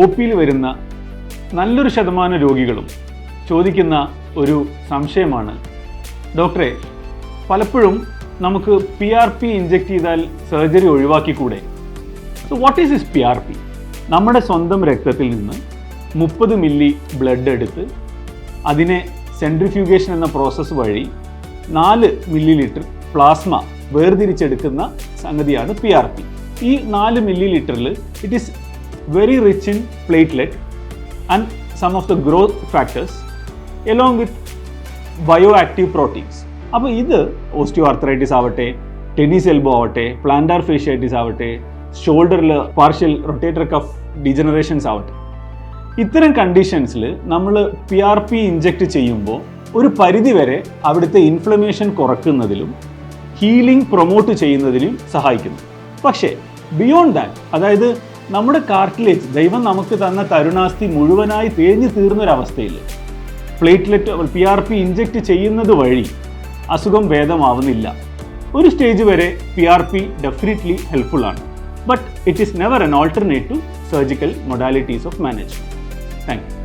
O പിയിൽ വരുന്ന നല്ലൊരു ശതമാനം രോഗികളും ചോദിക്കുന്ന ഒരു സംശയമാണ്, ഡോക്ടറെ പലപ്പോഴും നമുക്ക് PRP ഇഞ്ചെക്ട് ചെയ്താൽ സർജറി ഒഴിവാക്കിക്കൂടെ? So what is this PRP? നമ്മുടെ സ്വന്തം രക്തത്തിൽ നിന്ന് 30 മില്ലി ബ്ലഡ് എടുത്ത് അതിനെ സെൻട്രിഫ്യൂഗേഷൻ എന്ന പ്രോസസ്സ് വഴി 4 മില്ലി ലിറ്റർ പ്ലാസ്മ വേർതിരിച്ചെടുക്കുന്ന സംഗതിയാണ് PRP. ഈ 4 മില്ലി ലിറ്ററിൽ it is very rich in platelet and some of the growth factors along with bio active proteins. അപ്പോൾ ഇത് ഓസ്റ്റിയോ ആർത്രൈറ്റിസ് ആവട്ടെ, ടെന്നീസ് എൽബോ ആവട്ടെ, പ്ലാന്റാർ ഫേഷ്യാറ്റിസ് ആവട്ടെ, ഷോൾഡറിൽ പാർഷ്യൽ റൊട്ടേറ്റർ കഫ് ഡീജനറേഷൻസ് ആവട്ടെ, ഇത്തരം കണ്ടീഷൻസിൽ നമ്മൾ PRP ഇഞ്ചെക്ട് ചെയ്യുമ്പോൾ ഒരു പരിധിവരെ അവിടുത്തെ ഇൻഫ്ലമേഷൻ കുറയ്ക്കുന്നതിലും ഹീലിംഗ് പ്രൊമോട്ട് ചെയ്യുന്നതിലും സഹായിക്കുന്നു. പക്ഷേ ബിയോണ്ട് ദാറ്റ്, അതായത് നമ്മുടെ കാർട്ടിലേജ്, ദൈവം നമുക്ക് തന്ന തരുണാസ്ഥി മുഴുവനായി തേഞ്ഞു തീർന്നൊരവസ്ഥയിൽ പ്ലേറ്റ്ലെറ്റ് PRP ഇഞ്ചെക്ട് ചെയ്യുന്നത് വഴി അസുഖം ഭേദമാവുന്നില്ല. ഒരു സ്റ്റേജ് വരെ PRP ഡെഫിനറ്റ്ലി ഹെൽപ്ഫുൾ ആണ്, but it is never an alternate to surgical modalities of management. Thank you.